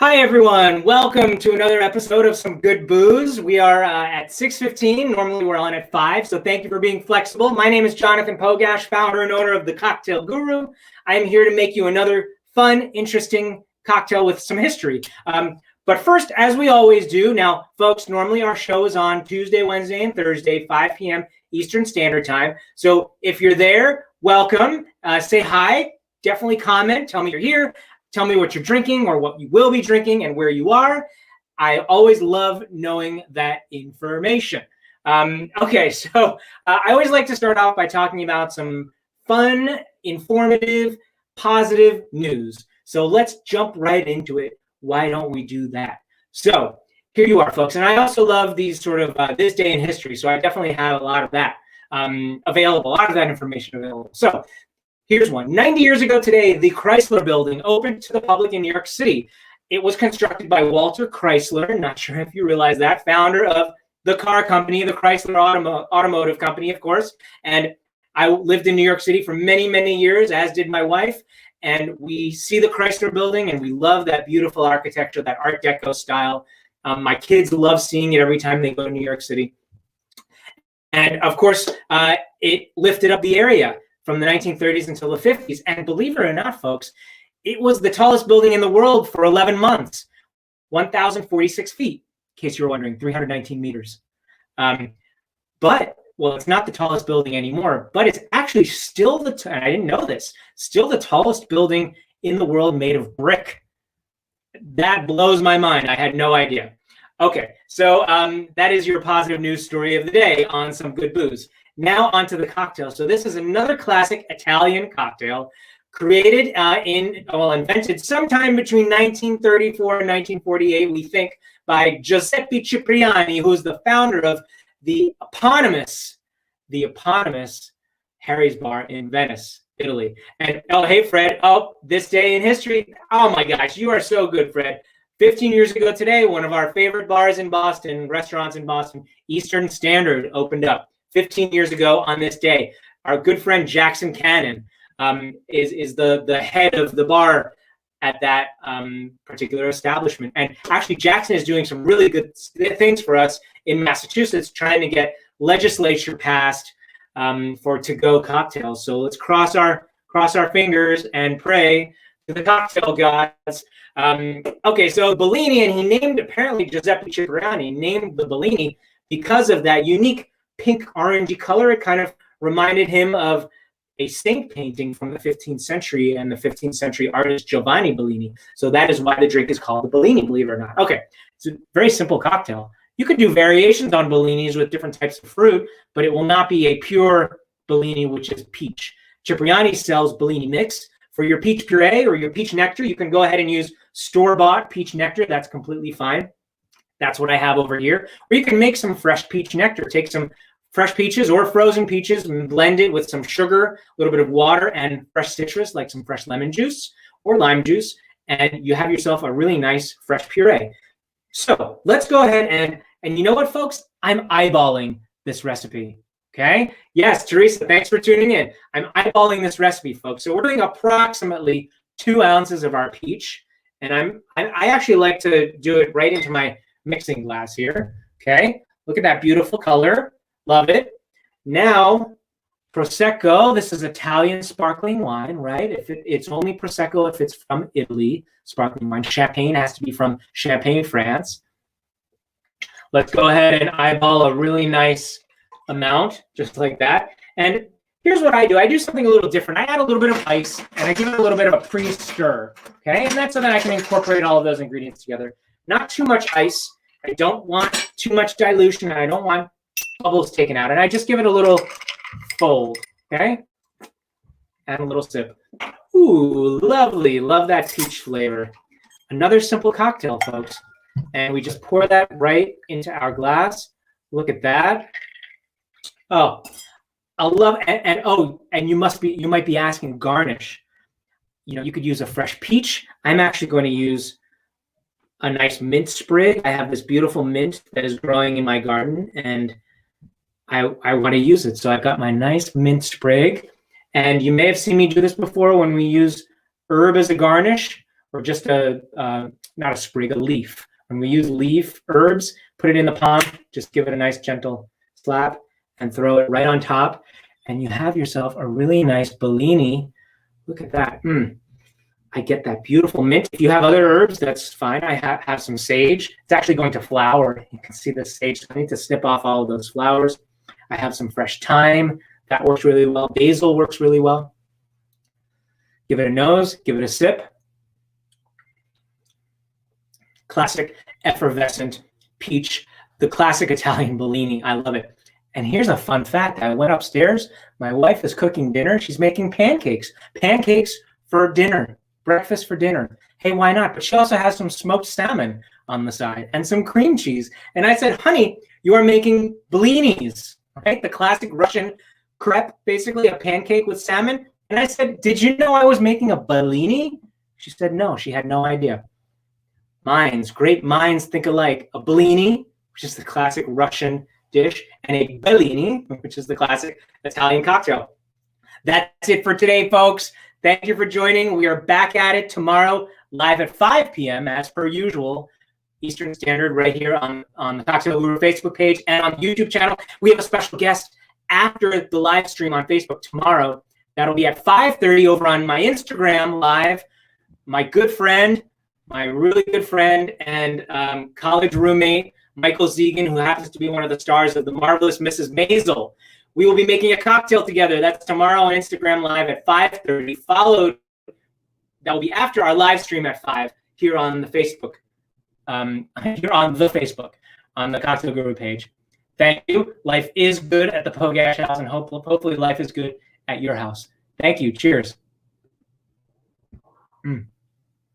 Hi, everyone. Welcome to another episode of Some Good Booze. We are at 6:15. Normally, we're on at 5, so thank you for being flexible. My name is Jonathan Pogash, founder and owner of The Cocktail Guru. I am here to make you another fun, interesting cocktail with some history. But first, as we always do, now, folks, normally our show is on Tuesday, Wednesday, and Thursday, 5 p.m. Eastern Standard Time. So if you're there, welcome. Say hi. Definitely comment. Tell me you're here. Tell me what you're drinking or what you will be drinking and where you are. I always love knowing that information. Okay, so I always like to start off by talking about some fun, informative, positive news. So let's jump right into it. Why don't we do that? So here you are, folks. And I also love these sort of this day in history. So I definitely have a lot of that available, a lot of that information available. So here's one. 90 years ago today, the Chrysler Building opened to the public in New York City. It was constructed by Walter Chrysler, not sure if you realize that, founder of the car company, the Chrysler Automotive Company, of course. And I lived in New York City for many, many years, as did my wife. And we see the Chrysler Building, and we love that beautiful architecture, that Art Deco style. My kids love seeing it every time they go to New York City. And, of course, it lifted up the area from the 1930s until the 50s. And believe it or not, folks, it was the tallest building in the world for 11 months, 1,046 feet, in case you were wondering, 319 meters. Well, it's not the tallest building anymore, but it's actually still and I didn't know this, still the tallest building in the world made of brick. That blows my mind. I had no idea. Okay, so that is your positive news story of the day on Some Good Booze. Now onto the cocktail. So this is another classic Italian cocktail created invented sometime between 1934 and 1948, we think, by Giuseppe Cipriani, who's the founder of the eponymous Harry's Bar in Venice, Italy. And oh, hey, Fred. Oh, this day in history. Oh my gosh, you are so good, Fred. 15 years ago today, one of our favorite bars in Boston, restaurants in Boston, Eastern Standard, opened up. 15 years ago on this day. Our good friend Jackson Cannon is the head of the bar at that particular establishment. And actually, Jackson is doing some really good things for us in Massachusetts, trying to get legislature passed for to-go cocktails. So let's cross our fingers and pray to the cocktail gods. Okay, so Bellini, and he named, apparently Giuseppe Cipriani named the Bellini because of that unique pink orangey color. It kind of reminded him of a saint painting from the 15th century and the 15th century artist Giovanni Bellini. So that is why the drink is called the Bellini, believe it or not. Okay, it's a very simple cocktail. You could do variations on Bellinis with different types of fruit, but it will not be a pure Bellini, which is peach. Cipriani sells Bellini mix. For your peach puree or your peach nectar, you can go ahead and use store-bought peach nectar. That's completely fine. That's what I have over here. Or you can make some fresh peach nectar. Take some fresh peaches or frozen peaches and blend it with some sugar, a little bit of water, and fresh citrus, like some fresh lemon juice or lime juice, and you have yourself a really nice fresh puree. So let's go ahead and you know what, folks? I'm eyeballing this recipe, okay? Yes, Teresa, thanks for tuning in. I'm eyeballing this recipe, folks. So we're doing approximately 2 ounces of our peach, and I actually like to do it right into my mixing glass here, okay? Look at that beautiful color. Love it. Now, Prosecco. This is Italian sparkling wine, right? It's only Prosecco if it's from Italy, sparkling wine. Champagne has to be from Champagne, France. Let's go ahead and eyeball a really nice amount, just like that. And here's what I do. I do something a little different. I add a little bit of ice, and I give it a little bit of a pre-stir, okay? And that's so that I can incorporate all of those ingredients together. Not too much ice. I don't want too much dilution, and I don't want bubbles taken out. And I just give it a little fold, okay? And a little sip. Ooh, lovely. Love that peach flavor. Another simple cocktail, folks. And we just pour that right into our glass. Look at that. Oh, I love and you might be asking, garnish. You know, you could use a fresh peach. I'm actually going to use a nice mint sprig. I have this beautiful mint that is growing in my garden, and I want to use it. So I've got my nice mint sprig, and you may have seen me do this before when we use herb as a garnish, or just a not a sprig, a leaf. When we use leaf herbs, put it in the palm, just give it a nice gentle slap and throw it right on top. And you have yourself a really nice Bellini. Look at that. I get that beautiful mint. If you have other herbs, that's fine. I have some sage. It's actually going to flower. You can see the sage. I need to snip off all of those flowers. I have some fresh thyme. That works really well. Basil works really well. Give it a nose. Give it a sip. Classic effervescent peach. The classic Italian Bellini. I love it. And here's a fun fact. I went upstairs. My wife is cooking dinner. She's making pancakes. Pancakes for dinner. Breakfast for dinner. Hey, why not? But she also has some smoked salmon on the side and some cream cheese. And I said, honey, you are making bellinis, right? The classic Russian crepe, basically a pancake with salmon. And I said, did you know I was making a bellini? She said, no, she had no idea. Great minds think alike. A bellini, which is the classic Russian dish, and a bellini, which is the classic Italian cocktail. That's it for today, folks. Thank you for joining. We are back at it tomorrow, live at 5 p.m. as per usual, Eastern Standard, right here on the Cocktail Guru Facebook page and on the YouTube channel. We have a special guest after the live stream on Facebook tomorrow. That'll be at 5:30 over on my Instagram live. My good friend, my really good friend and college roommate, Michael Zegan, who happens to be one of the stars of The Marvelous Mrs. Maisel. We will be making a cocktail together. That's tomorrow on Instagram Live at 5:30. Followed, that will be after our live stream at 5 here on the Facebook, on the Cocktail Guru page. Thank you. Life is good at the Pogash House, and hopefully life is good at your house. Thank you. Cheers.